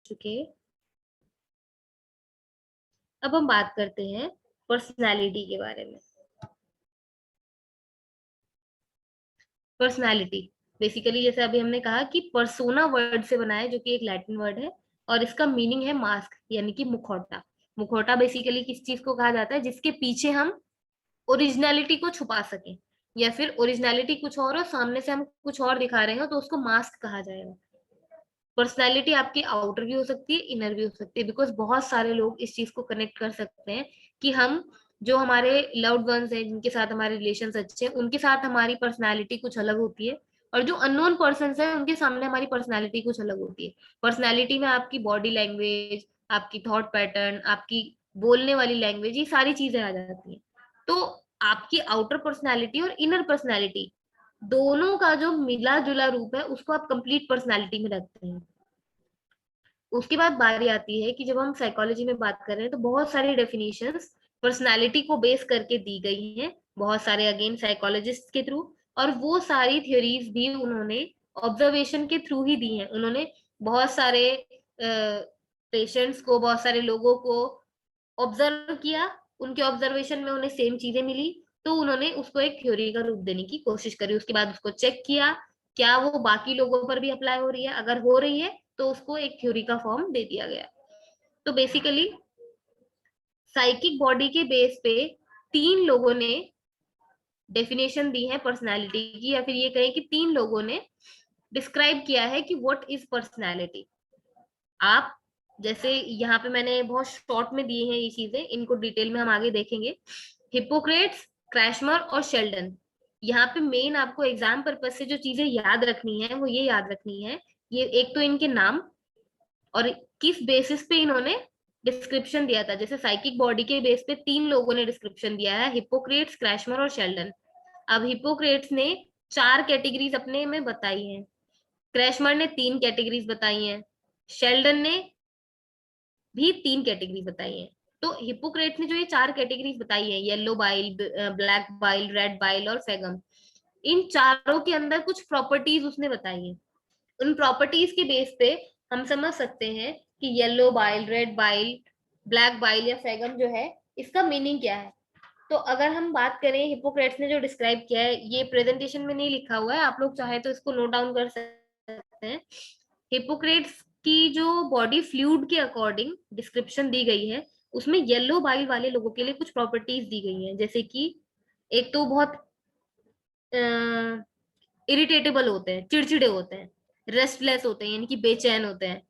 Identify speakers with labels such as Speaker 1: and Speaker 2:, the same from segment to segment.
Speaker 1: चुके। अब हम बात करते हैं पर्सनालिटी के बारे में। पर्सनालिटी बेसिकली जैसे अभी हमने कहा कि पर्सोना वर्ड से बना है, जो कि एक लैटिन वर्ड है, और इसका मीनिंग है मास्क, यानी कि मुखौटा। मुखौटा बेसिकली किस चीज को कहा जाता है? जिसके पीछे हम ओरिजिनलिटी को छुपा सकें, या फिर ओरिजिनलिटी कुछ और सामने से हम कुछ और दिखा रहे हो तो उसको मास्क कहा जाएगा। पर्सनैलिटी आपकी आउटर भी हो सकती है, इनर भी हो सकती है, बिकॉज बहुत सारे लोग इस चीज को कनेक्ट कर सकते हैं कि हम जो हमारे लव्ड वंस हैं, जिनके साथ हमारे रिलेशन अच्छे हैं, उनके साथ हमारी पर्सनैलिटी कुछ अलग होती है, और जो अननोन पर्सन है उनके सामने हमारी पर्सनैलिटी कुछ अलग होती है। पर्सनैलिटी में आपकी बॉडी लैंग्वेज, आपकी थॉट पैटर्न, आपकी बोलने वाली लैंग्वेज, ये सारी चीजें आ जाती हैं। तो आपकी आउटर पर्सनैलिटी और इनर पर्सनैलिटी दोनों का जो मिला जुला रूप है, उसको आप कंप्लीट पर्सनैलिटी में रखते हैं। उसके बाद बारी आती है कि जब हम साइकोलॉजी में बात कर रहे हैं तो बहुत सारी डेफिनेशंस पर्सनालिटी को बेस करके दी गई हैं, बहुत सारे अगेन साइकोलॉजिस्ट के थ्रू। और वो सारी थ्योरीज भी उन्होंने ऑब्जर्वेशन के थ्रू ही दी हैं। उन्होंने बहुत सारे पेशेंट्स को, बहुत सारे लोगों को ऑब्जर्व किया, उनके ऑब्जर्वेशन में उन्हें सेम चीजें मिली, तो उन्होंने उसको एक थ्योरी का रूप देने की कोशिश करी। उसके बाद उसको चेक किया, क्या वो बाकी लोगों पर भी अप्लाई हो रही है, अगर हो रही है तो उसको एक थ्योरी का फॉर्म दे दिया गया। तो बेसिकली साइकिक बॉडी के बेस पे तीन लोगों ने डेफिनेशन दी है पर्सनालिटी की, या फिर ये कहें कि तीन लोगों ने डिस्क्राइब किया है कि व्हाट इज पर्सनालिटी। आप जैसे यहाँ पे मैंने बहुत शॉर्ट में दिए हैं ये चीजें, इनको डिटेल में हम आगे देखेंगे। हिप्पोक्रेट्स, क्रैशमर और शेल्डन। यहाँ पे मेन आपको एग्जाम पर्पज से जो चीजें याद रखनी है वो ये याद रखनी है, ये एक तो इनके नाम, और किस बेसिस पे इन्होंने डिस्क्रिप्शन दिया था। जैसे साइकिक बॉडी के बेस पे तीन लोगों ने डिस्क्रिप्शन दिया है, हिप्पोक्रेट्स, क्रैशमर और शेल्डन। अब हिप्पोक्रेट्स ने चार कैटेगरीज अपने में बताई हैं, क्रैशमर ने तीन कैटेगरीज बताई हैं, शेल्डन ने भी तीन कैटेगरी बताई है। तो हिप्पोक्रेट्स ने जो ये चार कैटेगरीज बताई है, yellow bile, black bile, red bile और फेगम, इन चारों के अंदर कुछ प्रॉपर्टीज उसने बताई है। उन प्रॉपर्टीज के बेस पे हम समझ सकते हैं कि yellow bile, red bile, black bile या फेगम जो है, इसका मीनिंग क्या है। तो अगर हम बात करें, हिप्पोक्रेट्स ने जो डिस्क्राइब किया है, ये प्रेजेंटेशन में नहीं लिखा हुआ है, आप लोग चाहे तो इसको नोट डाउन कर सकते हैं। हिप्पोक्रेट्स की जो बॉडी फ्लूइड के अकॉर्डिंग डिस्क्रिप्शन दी गई है, उसमें येलो बाइल वाले लोगों के लिए कुछ प्रॉपर्टीज दी गई हैं, जैसे कि एक तो बहुत इरिटेटेबल होते हैं, चिड़चिड़े होते हैं, रेस्टलेस होते हैं यानी कि बेचैन होते हैं,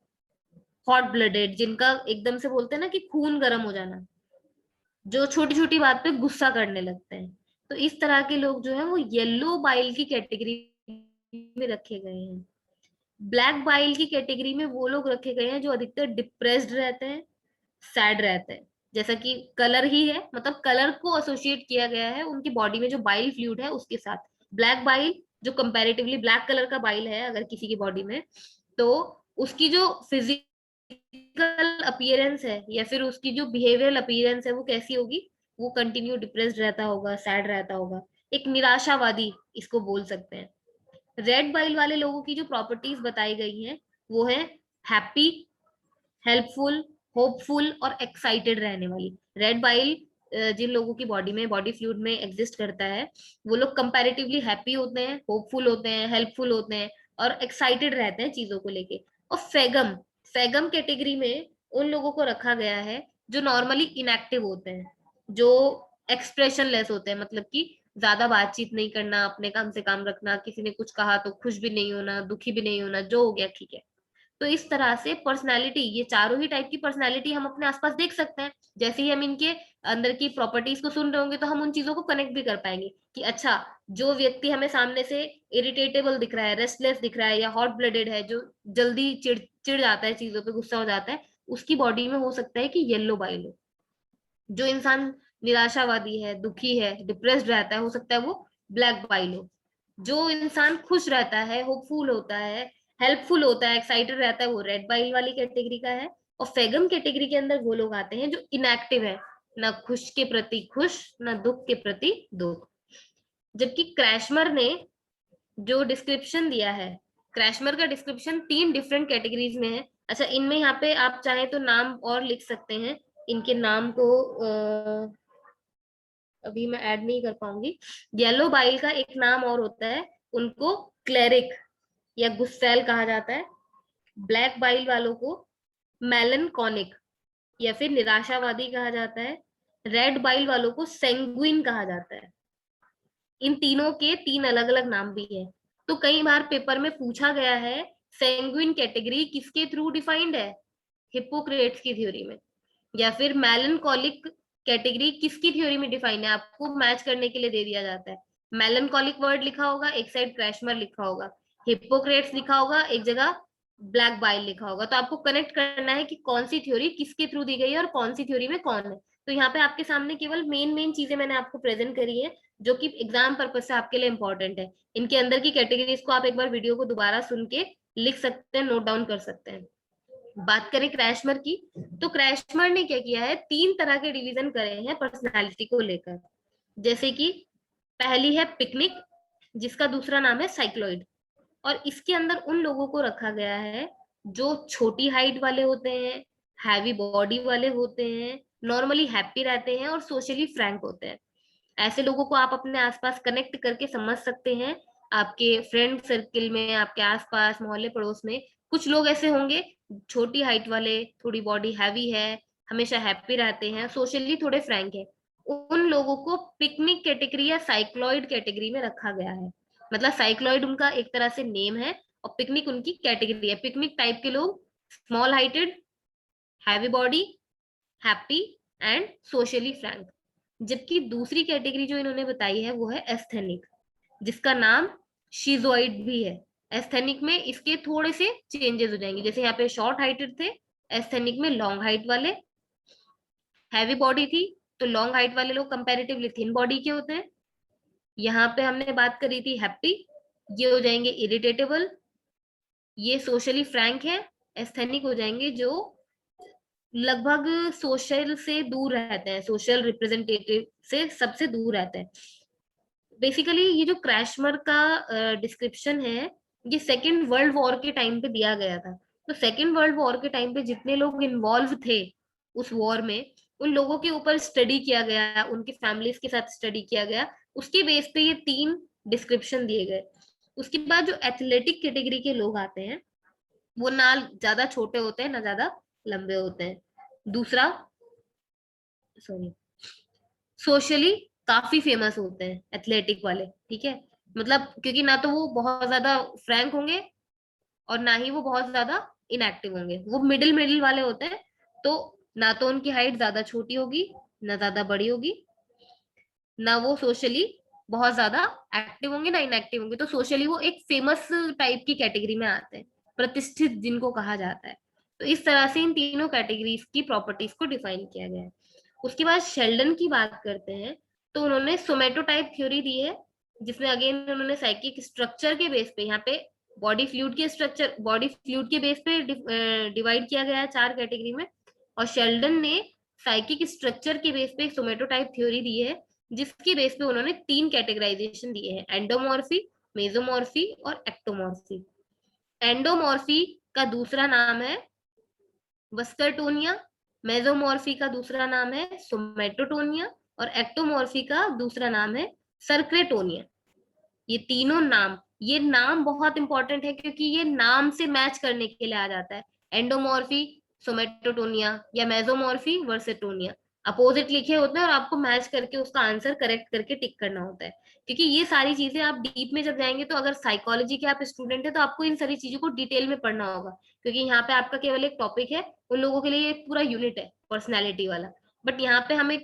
Speaker 1: हॉट ब्लडेड, जिनका एकदम से बोलते हैं ना कि खून गर्म हो जाना, जो छोटी छोटी बात पे गुस्सा करने लगते हैं। तो इस तरह के लोग जो है वो येलो बाइल की कैटेगरी में रखे गए हैं। ब्लैक बाइल की कैटेगरी में वो लोग रखे गए हैं जो अधिकतर डिप्रेस्ड रहते हैं, सैड रहते हैं। जैसा कि कलर ही है, मतलब कलर को एसोसिएट किया गया है उनकी बॉडी में जो बाइल फ्लूइड है उसके साथ। ब्लैक बाइल जो कंपैरेटिवली ब्लैक कलर का बाइल है अगर किसी की बॉडी में, तो उसकी जो फिजिकल अपीयरेंस है या फिर उसकी जो बिहेवियरल अपीयरेंस है वो कैसी होगी? वो कंटिन्यू डिप्रेस्ड रहता होगा, सैड रहता होगा, एक निराशावादी इसको बोल सकते हैं। रेड बाइल वाले लोगों की जो प्रॉपर्टीज बताई गई हैं वो है हैप्पी, हेल्पफुल, होपफुल और एक्साइटेड रहने वाली। रेड बाइल जिन लोगों की बॉडी में, बॉडी फ्लूइड में एग्जिस्ट करता है, वो लोग कंपैरेटिवली हैप्पी होते हैं, होपफुल होते हैं, हेल्पफुल होते हैं और एक्साइटेड रहते हैं चीजों को लेके। और फेगम, फेगम कैटेगरी में उन लोगों को रखा गया है जो नॉर्मली इनएक्टिव होते हैं, जो एक्सप्रेशन लेस होते हैं, मतलब कि ज्यादा बातचीत नहीं करना, अपने काम से काम रखना, किसी ने कुछ कहा तो खुश भी नहीं होना, दुखी भी नहीं होना, जो हो गया ठीक है। तो इस तरह से पर्सनालिटी, ये चारों ही टाइप की पर्सनालिटी हम अपने आसपास देख सकते हैं। जैसे ही हम इनके अंदर की प्रॉपर्टीज को सुन रहे होंगे तो हम उन चीजों को कनेक्ट भी कर पाएंगे कि अच्छा, जो व्यक्ति हमें सामने से इरिटेटेबल दिख रहा है, रेस्टलेस दिख रहा है या हॉट ब्लडेड है, जो जल्दी चिड़ चिड़ जाता है, चीजों पे गुस्सा हो जाता है, उसकी बॉडी में हो सकता है कि येलो बाइल हो। जो इंसान निराशावादी है, दुखी है, डिप्रेस्ड रहता है, हो सकता है वो ब्लैक बाइल हो। जो इंसान खुश रहता है, होपफुल होता है, हेल्पफुल होता है, एक्साइटेड रहता है, वो रेड बाइल वाली कैटेगरी का है। और फेगम कैटेगरी के अंदर वो लोग आते हैं जो इनएक्टिव है, ना खुश के प्रति खुश, ना दुख के प्रति दुख। जबकि क्रैशमर ने जो डिस्क्रिप्शन दिया है, क्रैशमर का डिस्क्रिप्शन तीन डिफरेंट कैटेगरीज में है। अच्छा, इनमें यहाँ पे आप चाहे तो नाम और लिख सकते हैं, इनके नाम को अभी मैं ऐड नहीं कर पाऊंगी। येलो बाइल का एक नाम और होता है, उनको क्लेरिक या गुस्सैल कहा जाता है। ब्लैक बाइल वालों को मेलनकॉनिक या फिर निराशावादी कहा जाता है। रेड बाइल वालों को सेंगुइन कहा जाता है। इन तीनों के तीन अलग अलग नाम भी है। तो कई बार पेपर में पूछा गया है, सेंगुइन कैटेगरी किसके थ्रू डिफाइंड है? हिप्पोक्रेट्स की थ्योरी में। या फिर मेलनकॉलिक कैटेगरी किसकी थ्योरी में डिफाइन है, आपको मैच करने के लिए दे दिया जाता है। मेलनकॉलिक वर्ड लिखा होगा, एक साइड क्रैशमर लिखा होगा, हिप्पोक्रेट्स लिखा होगा, एक जगह ब्लैक बाइल लिखा होगा। तो आपको कनेक्ट करना है कि कौन सी थ्योरी किसके थ्रू दी गई है और कौन सी थ्योरी में कौन है। तो यहाँ पे आपके सामने केवल मेन मेन चीजें मैंने आपको प्रेजेंट करी है, जो कि एग्जाम पर्पज से आपके लिए इंपॉर्टेंट है। इनके अंदर की कैटेगरीज को आप एक बार वीडियो को दोबारा सुन के लिख सकते हैं, नोट डाउन कर सकते हैं। बात करें क्रैशमर की, तो क्रैशमर ने क्या किया है, तीन तरह के डिवीजन करे हैं पर्सनालिटी को लेकर। जैसे कि पहली है पिकनिक, जिसका दूसरा नाम है साइक्लॉइड। और इसके अंदर उन लोगों को रखा गया है जो छोटी हाइट वाले होते हैं, हैवी बॉडी वाले होते हैं, नॉर्मली हैप्पी रहते हैं और सोशली फ्रैंक होते हैं। ऐसे लोगों को आप अपने आसपास कनेक्ट करके समझ सकते हैं। आपके फ्रेंड सर्किल में, आपके आसपास मोहल्ले पड़ोस में कुछ लोग ऐसे होंगे, छोटी हाइट वाले, थोड़ी बॉडी हैवी है, हमेशा हैप्पी रहते हैं, सोशली थोड़े फ्रैंक है। उन लोगों को पिकनिक कैटेगरी या साइक्लॉइड कैटेगरी में रखा गया है। मतलब साइक्लॉइड उनका एक तरह से नेम है और पिकनिक उनकी कैटेगरी है। पिकनिक टाइप के लोग small heighted, heavy body, happy and socially Frank. जबकि दूसरी कैटेगरी जो इन्होंने बताई है वो है एस्थेनिक, जिसका नाम शिजोइड भी है। एस्थेनिक में इसके थोड़े से चेंजेस हो जाएंगे, जैसे यहाँ पे शॉर्ट हाइटेड थे, एस्थेनिक में लॉन्ग हाइट वाले। हैवी बॉडी थी, तो लॉन्ग हाइट वाले लोग कंपैरेटिवली थिन बॉडी के होते हैं। यहाँ पे हमने बात करी थी हैप्पी, ये हो जाएंगे इरिटेटेबल, ये सोशली फ्रैंक है। एस्थेनिक हो जाएंगे जो लगभग सोशल से दूर रहते हैं, सोशल रिप्रेजेंटेटिव से सबसे दूर रहते हैं। बेसिकली ये जो क्रैशमर का डिस्क्रिप्शन है, ये सेकेंड वर्ल्ड वॉर के टाइम पे दिया गया था। तो सेकेंड वर्ल्ड वॉर के टाइम पे जितने लोग इन्वॉल्व थे उस वॉर में, उन लोगों के ऊपर स्टडी किया गया, उनकी फैमिलीज के साथ स्टडी किया गया, उसके बेस पे ये तीन डिस्क्रिप्शन दिए गए। उसके बाद जो एथलेटिक कैटेगरी के लोग आते हैं, वो ना ज्यादा छोटे होते हैं ना ज्यादा लंबे होते हैं। दूसरा, सॉरी, सोशली काफी फेमस होते हैं एथलेटिक वाले, ठीक है। मतलब क्योंकि ना तो वो बहुत ज्यादा फ्रैंक होंगे और ना ही वो बहुत ज्यादा इनएक्टिव होंगे, वो मिडिल मिडिल वाले होते हैं। तो ना तो उनकी हाइट ज्यादा छोटी होगी, ना ज्यादा बड़ी होगी, ना वो सोशली बहुत ज्यादा एक्टिव होंगे ना इनएक्टिव होंगे। तो सोशली वो एक फेमस टाइप की कैटेगरी में आते हैं, प्रतिष्ठित जिनको कहा जाता है। तो इस तरह से इन तीनों कैटेगरीज की प्रॉपर्टीज को डिफाइन किया गया है। उसके बाद शेल्डन की बात करते हैं, तो उन्होंने सोमेटोटाइप थ्योरी दी है, जिसमें अगेन उन्होंने साइकिक स्ट्रक्चर के बेस पे, यहाँ पे बॉडी फ्लूइड के स्ट्रक्चर, बॉडी फ्लूइड के बेस पे डिवाइड किया गया है चार कैटेगरी में। और शेल्डन ने साइकिक स्ट्रक्चर के बेस पे सोमेटोटाइप थ्योरी दी है, जिसके बेस पे उन्होंने तीन कैटेगराइजेशन दिए हैं, एंडोमॉर्फी, मेसोमॉर्फी और एक्टोमॉर्फी। एंडोमॉर्फी का दूसरा नाम है वस्करटोनिया, मेसोमॉर्फी का दूसरा नाम है सोमेटोटोनिया और एक्टोमॉर्फी का दूसरा नाम है सर्क्रेटोनिया। ये तीनों नाम, ये नाम बहुत इंपॉर्टेंट है क्योंकि ये नाम से मैच करने के लिए आ जाता है। एंडोमॉर्फी सोमेटोटोनिया या मेसोमॉर्फी वर्सेटोनिया, अपोजिट लिखे होते हैं और आपको मैच करके उसका आंसर करेक्ट करके टिक करना होता है। क्योंकि ये सारी चीजें आप डीप में जब जाएंगे, तो अगर साइकोलॉजी के आप स्टूडेंट है तो आपको इन सारी चीजों को डिटेल में पढ़ना होगा, क्योंकि यहाँ पे आपका केवल एक टॉपिक है, उन लोगों के लिए एक पूरा यूनिट है पर्सनैलिटी वाला। बट यहाँ पे हमें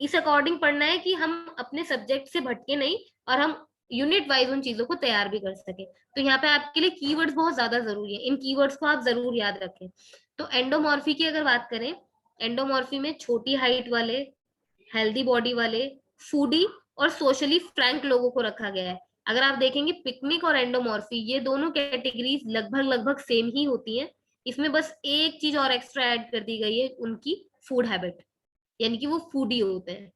Speaker 1: इस अकॉर्डिंग पढ़ना है कि हम अपने सब्जेक्ट से भटके नहीं और हम यूनिट वाइज उन चीजों को तैयार भी कर सके। तो यहाँ पे आपके लिए कीवर्ड्स बहुत ज्यादा जरूरी है, इन कीवर्ड्स को आप जरूर याद रखें। तो एंडोमॉर्फी की अगर बात करें, एंडोमॉर्फी में छोटी हाइट वाले, हेल्दी बॉडी वाले, फूडी और सोशली फ्रैंक लोगों को रखा गया है। अगर आप देखेंगे पिकनिक और एंडोमॉर्फी, ये दोनों कैटेगरीज लगभग लगभग सेम ही होती हैं। इसमें बस एक चीज और एक्स्ट्रा ऐड कर दी गई है, उनकी फूड हैबिट, यानी कि वो फूडी होते हैं।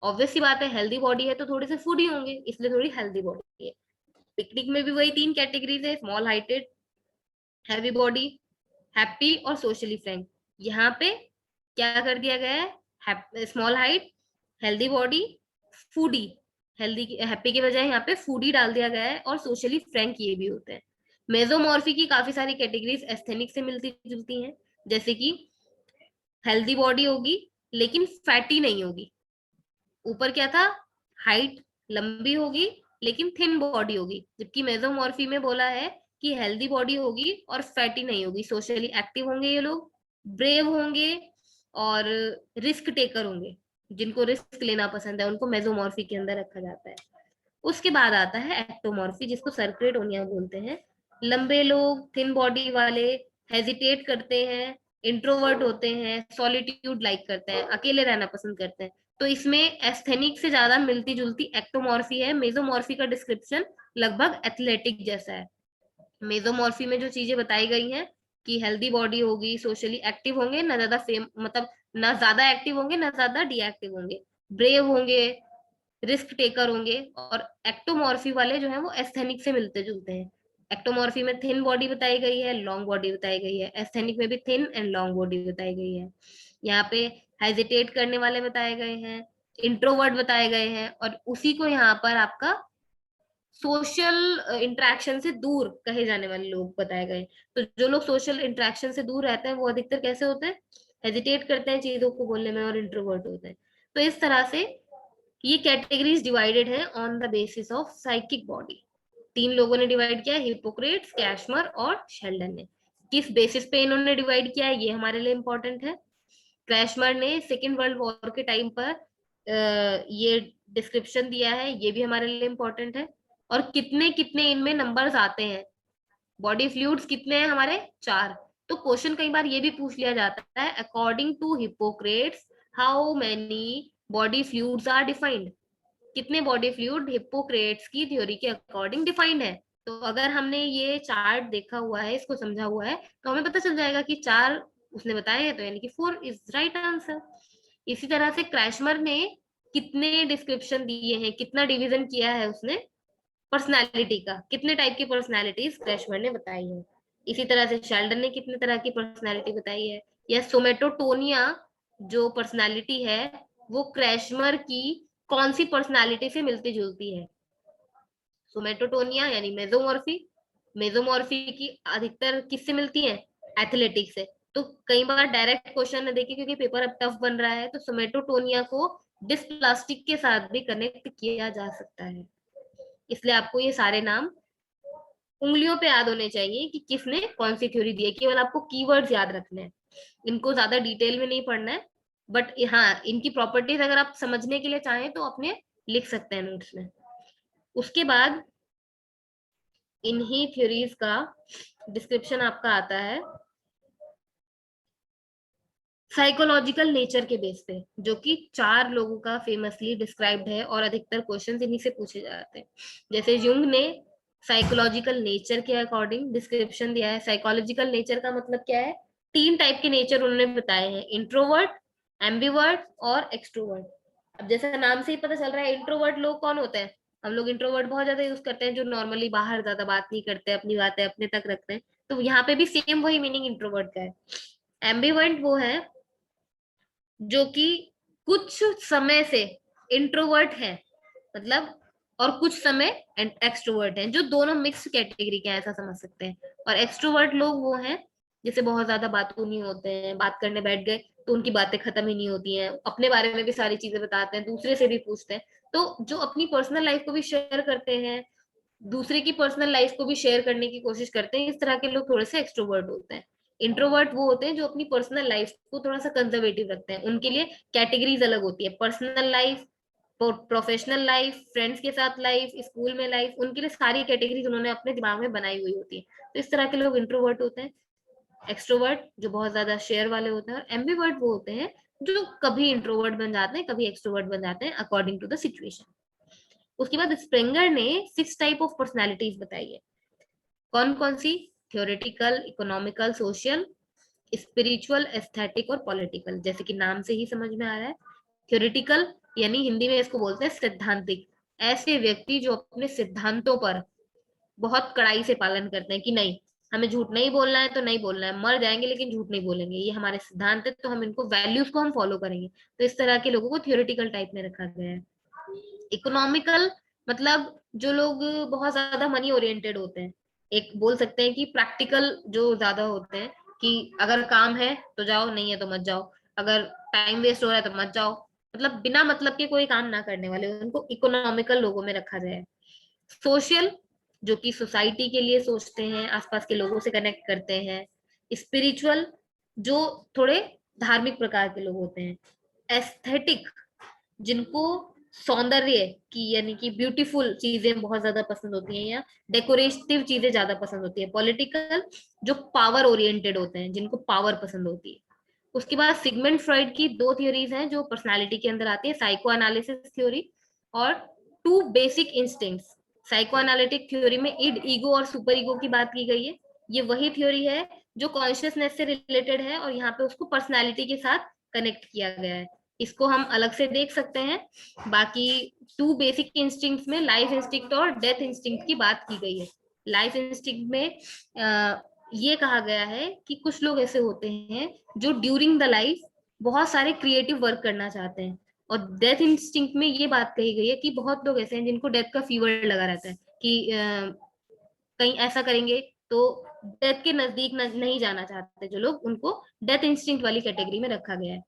Speaker 1: ऑब्वियस सी बात है, हेल्दी बॉडी है तो थोड़े से फूडी होंगे, इसलिए थोड़ी हेल्दी बॉडी है। पिकनिक में भी वही तीन कैटेगरीज है, small heighted, heavy body, happy और सोशली फ्रैंक। यहाँ पे क्या कर दिया गया है, small height, healthy body, foodie, healthy happy के बजाय यहाँ पे फूडी डाल दिया गया है, और सोशली फ्रैंक ये भी होते हैं। मेजोमॉर्फी की काफी सारी कैटेगरीज एस्थेनिक से मिलती जुलती हैं, जैसे कि हेल्दी बॉडी होगी लेकिन फैटी नहीं होगी। ऊपर क्या था, हाइट लंबी होगी लेकिन थिन बॉडी होगी, जबकि मेसोमॉर्फी में बोला है कि हेल्दी बॉडी होगी और फैटी नहीं होगी, सोशली एक्टिव होंगे ये लोग, ब्रेव होंगे और रिस्क टेकर होंगे। जिनको रिस्क लेना पसंद है उनको मेसोमॉर्फी के अंदर रखा जाता है। उसके बाद आता है एक्टोमॉर्फी, जिसको सर्कुलेटोनिया बोलते हैं। लंबे लोग, थिन बॉडी वाले, हेजिटेट करते हैं, इंट्रोवर्ट होते हैं, सॉलिट्यूड लाइक करते हैं, अकेले रहना पसंद करते हैं। तो इसमें एस्थेनिक से ज्यादा मिलती जुलती एक्टोमॉर्फी है। मेसोमॉर्फी का डिस्क्रिप्शन लगभग एथलेटिक जैसा है। मेसोमॉर्फी में जो चीजें बताई गई हैं कि हेल्दी बॉडी होगी, सोशली एक्टिव होंगे, ना ज्यादा फेम मतलब ना ज्यादा एक्टिव होंगे ना ज्यादा डीएक्टिव होंगे, ब्रेव होंगे, रिस्क टेकर होंगे। और एक्टोमॉर्फी वाले जो है वो एस्थेनिक से मिलते जुलते हैं। एक्टोमॉर्फी में थिन बॉडी बताई गई है, लॉन्ग बॉडी बताई गई है। एस्थेनिक में भी थिन एंड लॉन्ग बॉडी बताई गई है। यहाँ पे हेजिटेट करने वाले बताए गए हैं, इंट्रोवर्ट बताए गए हैं, और उसी को यहाँ पर आपका सोशल इंटरेक्शन से दूर कहे जाने वाले लोग बताए गए। तो जो लोग सोशल इंटरेक्शन से दूर रहते हैं वो अधिकतर कैसे होते हैं, हेजिटेट करते हैं चीजों को बोलने में, और इंट्रोवर्ट होते हैं। तो इस तरह से ये कैटेगरीज डिवाइडेड है on the basis of psychic body. 3 लोगों ने डिवाइड किया, हिपोक्रेट्स, कैशमर और शेल्डन ने। किस बेसिस पे इन्होंने डिवाइड किया है ये हमारे लिए इंपॉर्टेंट है। कैशमर ने सेकेंड वर्ल्ड वॉर के टाइम पर ये डिस्क्रिप्शन दिया है, ये भी हमारे लिए इंपॉर्टेंट है। और कितने कितने इनमें नंबर्स आते हैं, बॉडी फ्लूइड्स कितने हैं हमारे, 4। तो क्वेश्चन कई बार ये भी पूछ लिया जाता है, according to Hippocrates how many body fluids are defined. कितने बॉडी फ्लूइड हिप्पोक्रेट्स की थ्योरी के अकॉर्डिंग डिफाइंड है। तो अगर हमने ये चार्ट देखा हुआ है, इसको समझा हुआ है, तो हमें पता चल जाएगा कि 4 उसने बताए हैं, तो यानी कि 4 इज राइट आंसर। इसी तरह से क्रैशमर ने कितने डिस्क्रिप्शन दिए हैं, कितना डिवीजन किया है उसने पर्सनालिटी का, कितने टाइप की पर्सनालिटीज क्रैशमर ने बताई है। इसी तरह से शेल्डन ने कितने तरह की पर्सनालिटी बताई है। या सोमेटोटोनिया जो पर्सनालिटी है वो क्रैशमर की कौन सी पर्सनालिटी से मिलती जुलती है। सोमेटोटोनिया यानी मेसोमॉर्फी, मेसोमॉर्फी की अधिकतर किससे मिलती है, एथलेटिक से। तो कई बार डायरेक्ट क्वेश्चन न देखे, क्योंकि पेपर अब टफ बन रहा है, तो सोमेटोटोनिया को डिस्प्लास्टिक के साथ भी कनेक्ट किया जा सकता है। इसलिए आपको ये सारे नाम उंगलियों पे याद होने चाहिए कि किसने कौन सी थ्योरी दी है। केवल आपको कीवर्ड्स याद रखने हैं, इनको ज्यादा डिटेल में नहीं पढ़ना है। बट हाँ, इनकी प्रॉपर्टीज अगर आप समझने के लिए चाहें तो अपने लिख सकते हैं नोट्स में। उसके बाद इन्हीं थ्योरीज का डिस्क्रिप्शन आपका आता है साइकोलॉजिकल नेचर के बेस पे, जो कि 4 लोगों का फेमसली डिस्क्राइब्ड है, और अधिकतर क्वेश्चंस इन्हीं से पूछे जाते हैं। जैसे युंग ने साइकोलॉजिकल नेचर के अकॉर्डिंग डिस्क्रिप्शन दिया है। साइकोलॉजिकल नेचर का मतलब क्या है, 3 टाइप के नेचर उन्होंने बताए हैं, इंट्रोवर्ट, एम्बिवर्ट और एक्सट्रोवर्ट। अब जैसे नाम से ही पता चल रहा है, इंट्रोवर्ट लोग कौन होते हैं, हम लोग इंट्रोवर्ट बहुत ज्यादा यूज करते हैं, जो नॉर्मली बाहर ज्यादा बात नहीं करते, अपनी बातें अपने तक रखते हैं। तो यहाँ पे भी सेम वही मीनिंग इंट्रोवर्ट का है। एम्बिवर्ट वो है जो कि कुछ समय से इंट्रोवर्ट है, मतलब, और कुछ समय एक्सट्रोवर्ट है, जो दोनों मिक्स कैटेगरी के हैं, ऐसा समझ सकते हैं। और एक्सट्रोवर्ट लोग वो हैं जैसे बहुत ज्यादा बातूनी नहीं होते हैं, बात करने बैठ गए तो उनकी बातें खत्म ही नहीं होती हैं, अपने बारे में भी सारी चीजें बताते हैं, दूसरे से भी पूछते हैं। तो जो अपनी पर्सनल लाइफ को भी शेयर करते हैं, दूसरे की पर्सनल लाइफ को भी शेयर करने की कोशिश करते हैं, इस तरह के लोग थोड़े से एक्सट्रोवर्ट होते हैं। इंट्रोवर्ट वो होते हैं जो अपनी पर्सनल लाइफ को थोड़ा सा कंजर्वेटिव रखते हैं, उनके लिए कैटेगरीज अलग होती है, personal life, professional life, friends के साथ लाइफ, स्कूल में लाइफ, उनके लिए सारी कैटेगरीज उन्होंने अपने दिमाग में बनाई हुई होती है। तो इस तरह के लोग इंट्रोवर्ट होते हैं। एक्सट्रोवर्ट जो बहुत ज्यादा शेयर वाले होते हैं, और एम्बिवर्ट वो होते हैं जो कभी इंट्रोवर्ट बन जाते हैं, कभी एक्सट्रोवर्ट बन जाते हैं, अकॉर्डिंग टू द सिचुएशन। उसके बाद स्प्रेंगर ने 6 टाइप ऑफ पर्सनालिटीज बताई है। कौन कौन सी, theoretical, economical, social, spiritual, aesthetic और पॉलिटिकल। जैसे कि नाम से ही समझ में आ रहा है, थ्योरेटिकल यानी हिंदी में इसको बोलते हैं सिद्धांतिक। ऐसे व्यक्ति जो अपने सिद्धांतों पर बहुत कड़ाई से पालन करते हैं कि नहीं, हमें झूठ नहीं बोलना है तो नहीं बोलना है, मर जाएंगे लेकिन झूठ नहीं बोलेंगे, ये हमारे सिद्धांत है, तो हम इनको वैल्यूज को हम फॉलो करेंगे। तो इस तरह के लोगों को थियोरेटिकल टाइप में रखा गया है। इकोनॉमिकल मतलब जो लोग बहुत ज्यादा मनी ओरिएंटेड होते हैं, एक बोल सकते हैं कि प्रैक्टिकल जो ज्यादा होते हैं, कि अगर काम है तो जाओ, नहीं है तो मत जाओ, अगर टाइम वेस्ट हो रहा है तो मत जाओ, मतलब बिना मतलब के कोई काम ना करने वाले, उनको इकोनॉमिकल लोगों में रखा जाए। सोशल जो कि सोसाइटी के लिए सोचते हैं, आसपास के लोगों से कनेक्ट करते हैं। स्पिरिचुअल जो थोड़े धार्मिक प्रकार के लोग होते हैं। एस्थेटिक जिनको सौंदर्य की यानी कि ब्यूटीफुल चीजें बहुत ज्यादा पसंद होती हैं, या डेकोरेटिव चीजें ज्यादा पसंद होती है। पॉलिटिकल जो पावर ओरिएंटेड होते हैं, जिनको पावर पसंद होती है। उसके बाद सिगमेंट फ्रॉइड की दो थ्योरीज हैं जो पर्सनालिटी के अंदर आती है, साइको एनालिसिस थ्योरी और two basic instincts. Psychoanalytic theory में इड, ईगो और सुपर ईगो की बात की गई है। ये वही थ्योरी है जो कॉन्शियसनेस से रिलेटेड है, और यहाँ पे उसको पर्सनालिटी के साथ कनेक्ट किया गया है। इसको हम अलग से देख सकते हैं। बाकी टू बेसिक इंस्टिंक्ट्स में लाइफ इंस्टिंक्ट और डेथ इंस्टिंक्ट की बात की गई है। लाइफ इंस्टिंक्ट में ये कहा गया है कि कुछ लोग ऐसे होते हैं जो ड्यूरिंग द लाइफ बहुत सारे क्रिएटिव वर्क करना चाहते हैं, और डेथ इंस्टिंक्ट में ये बात कही गई है कि बहुत लोग ऐसे हैं जिनको डेथ का फीवर लगा रहता है, कि कहीं ऐसा करेंगे तो डेथ के नजदीक नहीं जाना चाहते जो लोग, उनको डेथ इंस्टिंक्ट वाली कैटेगरी में रखा गया है।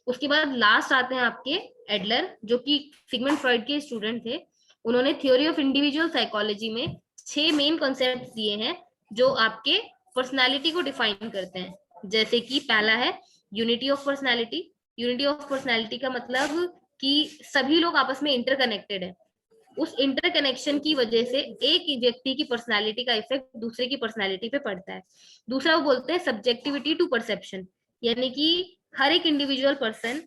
Speaker 1: उसके बाद लास्ट आते हैं आपके एडलर, जो कि सिगमंड फ्रॉइड के स्टूडेंट थे। उन्होंने थ्योरी ऑफ इंडिविजुअल साइकोलॉजी में 6 मेन कॉन्सेप्ट दिए हैं जो आपके पर्सनालिटी को डिफाइन करते हैं। जैसे कि पहला है unity of personality. Unity of personality का मतलब कि सभी लोग आपस में इंटरकनेक्टेड है, उस इंटरकनेक्शन की वजह से एक व्यक्ति की पर्सनालिटी का इफेक्ट दूसरे की पर्सनालिटी पे पड़ता है। दूसरा वो बोलते हैं सब्जेक्टिविटी टू परसेप्शन, यानी कि हर एक इंडिविजुअल पर्सन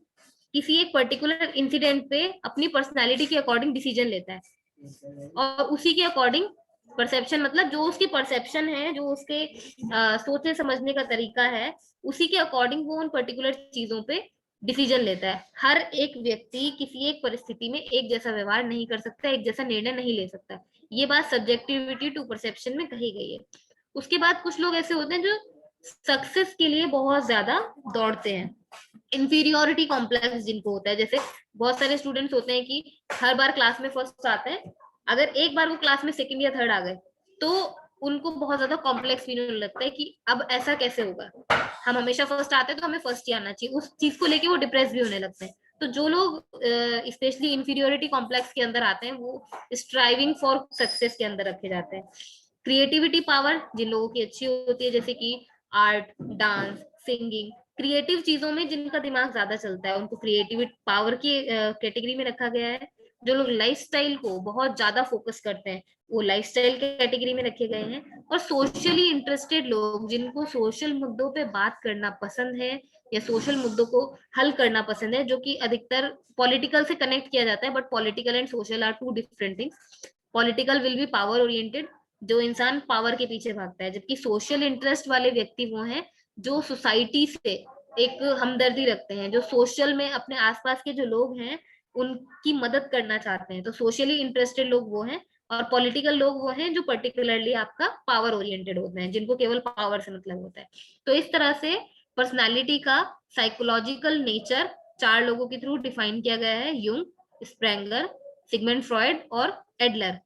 Speaker 1: किसी एक पर्टिकुलर इंसिडेंट पे अपनी पर्सनालिटी के अकॉर्डिंग डिसीजन लेता है, और उसी के अकॉर्डिंग परसेप्शन मतलब जो उसकी परसेप्शन है, जो उसके सोचने समझने का तरीका है, उसी के अकॉर्डिंग वो उन पर्टिकुलर चीजों पे डिसीजन लेता है। हर एक व्यक्ति किसी एक परिस्थिति में एक जैसा व्यवहार नहीं कर सकता, एक जैसा निर्णय नहीं ले सकता। ये बात सब्जेक्टिविटी टू परसेप्शन में कही गई है। उसके बाद कुछ लोग ऐसे होते हैं जो सक्सेस के लिए बहुत ज्यादा दौड़ते हैं। इंफीरियोरिटी कॉम्प्लेक्स जिनको होता है, जैसे बहुत सारे स्टूडेंट्स होते हैं कि हर बार क्लास में फर्स्ट आते हैं, अगर एक बार वो क्लास में सेकंड या थर्ड आ गए तो उनको बहुत ज्यादा कॉम्प्लेक्स फील होने लगता है कि अब ऐसा कैसे होगा, हम हमेशा फर्स्ट आते हैं तो हमें फर्स्ट ही आना चाहिए। उस चीज को लेके वो डिप्रेस भी होने लगते हैं। तो जो लोग स्पेशली इंफीरियोरिटी कॉम्प्लेक्स के अंदर आते हैं, वो स्ट्राइविंग फॉर सक्सेस के अंदर रखे जाते हैं। क्रिएटिविटी पावर जिन लोगों की अच्छी होती है, जैसे कि आर्ट, डांस, सिंगिंग, क्रिएटिव चीजों में जिनका दिमाग ज्यादा चलता है, उनको क्रिएटिव पावर की कैटेगरी में रखा गया है। जो लोग लाइफस्टाइल को बहुत ज्यादा फोकस करते हैं, वो लाइफस्टाइल कैटेगरी में रखे गए हैं। और सोशली इंटरेस्टेड लोग जिनको सोशल मुद्दों पे बात करना पसंद है, या सोशल मुद्दों को हल करना पसंद है, जो कि अधिकतर पॉलिटिकल से कनेक्ट किया जाता है, but political and social are two different things. Political will be power oriented, जो इंसान पावर के पीछे भागता है, जबकि सोशल इंटरेस्ट वाले व्यक्ति वो हैं जो सोसाइटी से एक हमदर्दी रखते हैं, जो सोशल में अपने आसपास के जो लोग हैं उनकी मदद करना चाहते हैं। तो सोशली इंटरेस्टेड लोग वो हैं, और पॉलिटिकल लोग वो हैं जो पर्टिकुलरली आपका पावर ओरिएंटेड होते हैं, जिनको केवल पावर से मतलब होता है। तो इस तरह से पर्सनालिटी का साइकोलॉजिकल नेचर 4 लोगों के थ्रू डिफाइन किया गया है, यूंग, स्प्रेंगर, सिगमंड फ्रॉइड और एडलर।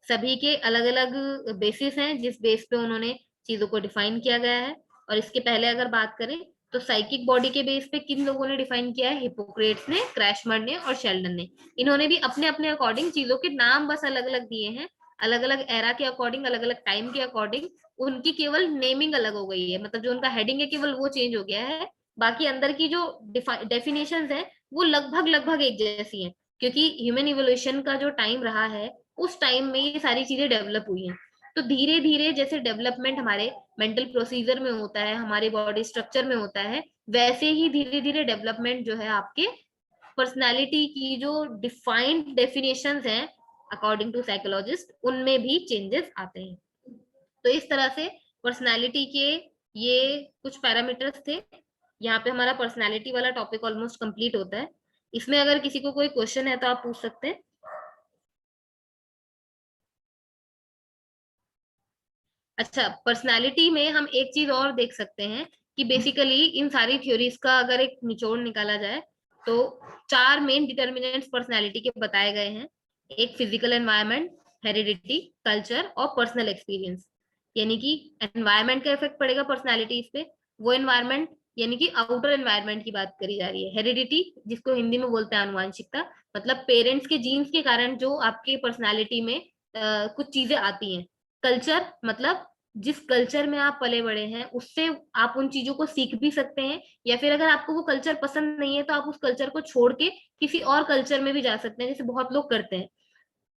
Speaker 1: सभी के अलग अलग बेसिस हैं जिस बेस पे उन्होंने चीजों को डिफाइन किया गया है। और इसके पहले अगर बात करें तो साइकिक बॉडी के बेस पे किन लोगों ने डिफाइन किया है, हिपोक्रेट्स ने, क्रैशमर ने और शेल्डन ने। इन्होंने भी अपने अपने अकॉर्डिंग चीजों के नाम बस अलग अलग दिए हैं, अलग अलग एरा के अकॉर्डिंग, अलग अलग टाइम के अकॉर्डिंग। उनकी केवल नेमिंग अलग हो गई है, मतलब जो उनका हेडिंग है केवल वो चेंज हो गया है। बाकी अंदर की जो डेफिनेशंस है वो लगभग लगभग एक जैसी हैं, क्योंकि ह्यूमन इवोल्यूशन का जो टाइम रहा है उस टाइम में ये सारी चीजें डेवलप हुई हैं। तो धीरे धीरे जैसे डेवलपमेंट हमारे मेंटल प्रोसीजर में होता है, हमारे बॉडी स्ट्रक्चर में होता है, वैसे ही धीरे धीरे डेवलपमेंट जो है आपके पर्सनालिटी की जो डिफाइंड डेफिनेशंस हैं अकॉर्डिंग टू साइकोलॉजिस्ट, उनमें भी चेंजेस आते हैं। तो इस तरह से पर्सनालिटी के ये कुछ पैरामीटर्स थे। यहाँ पे हमारा पर्सनालिटी वाला टॉपिक ऑलमोस्ट कंप्लीट होता है। इसमें अगर किसी को कोई क्वेश्चन है तो आप पूछ सकते हैं। अच्छा, पर्सनालिटी में हम एक चीज और देख सकते हैं कि बेसिकली इन सारी थ्योरीज का अगर एक निचोड़ निकाला जाए तो 4 मेन डिटर्मिनेंट्स पर्सनालिटी के बताए गए हैं। एक फिजिकल एनवायरनमेंट, हेरिडिटी, कल्चर और पर्सनल एक्सपीरियंस। यानी कि एनवायरनमेंट का इफेक्ट पड़ेगा पर्सनालिटी पे। वो एनवायरनमेंट यानी कि आउटर एनवायरनमेंट की बात करी जा रही है। हेरिडिटी, जिसको हिंदी में बोलते हैं आनुवांशिकता, मतलब पेरेंट्स के जीन्स के कारण जो आपकी पर्सनालिटी में कुछ चीजें आती हैं। कल्चर मतलब जिस कल्चर में आप पले बड़े हैं उससे आप उन चीजों को सीख भी सकते हैं, या फिर अगर आपको वो कल्चर पसंद नहीं है तो आप उस कल्चर को छोड़ के किसी और कल्चर में भी जा सकते हैं, जैसे बहुत लोग करते हैं।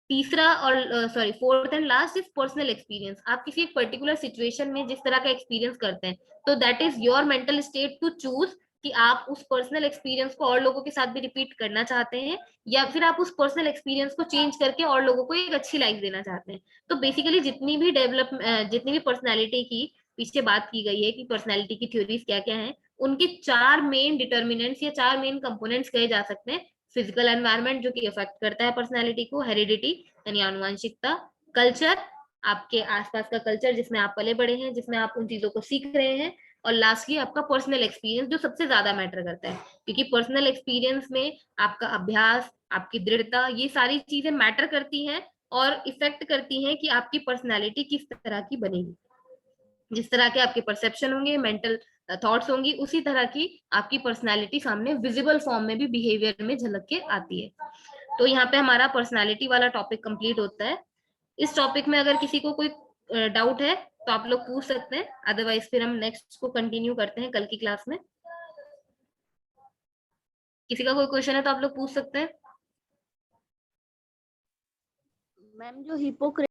Speaker 1: तीसरा और sorry fourth and last is personal experience. आप किसी एक पर्टिकुलर सिचुएशन में जिस तरह का एक्सपीरियंस करते हैं, तो that is your mental state to choose कि आप उस पर्सनल एक्सपीरियंस को और लोगों के साथ भी रिपीट करना चाहते हैं, या फिर आप उस पर्सनल एक्सपीरियंस को चेंज करके और लोगों को एक अच्छी लाइफ देना चाहते हैं। तो बेसिकली जितनी भी पर्सनैलिटी की पीछे बात की गई है कि पर्सनैलिटी की थ्योरीज क्या क्या है, उनके 4 मेन डिटर्मिनेंट्स या 4 मेन कंपोनेंट्स कहे जा सकते हैं। फिजिकल एनवायरनमेंट जो कि अफेक्ट करता है पर्सनैलिटी को, हेरिडिटी यानी आनुवंशिकता, कल्चर आपके आसपास का कल्चर जिसमें आप पले बड़े हैं, जिसमें आप उन चीजों को सीख रहे हैं, और लास्टली आपका पर्सनल एक्सपीरियंस जो सबसे ज्यादा मैटर करता है, क्योंकि पर्सनल एक्सपीरियंस में आपका अभ्यास, आपकी दृढ़ता, ये सारी चीजें मैटर करती हैं और इफेक्ट करती हैं कि आपकी पर्सनैलिटी किस तरह की बनेगी। जिस तरह के आपके परसेप्शन होंगे, मेंटल थॉट्स होंगी, उसी तरह की आपकी पर्सनैलिटी सामने विजिबल फॉर्म में भी बिहेवियर में झलक के आती है। तो यहाँ पे हमारा पर्सनालिटी वाला टॉपिक कंप्लीट होता है। इस टॉपिक में अगर किसी को कोई डाउट है तो आप लोग पूछ सकते हैं, अदरवाइज फिर हम नेक्स्ट को कंटिन्यू करते हैं कल की क्लास में। किसी का कोई क्वेश्चन है तो आप लोग पूछ सकते हैं।
Speaker 2: मैम जो हिपोक्रेट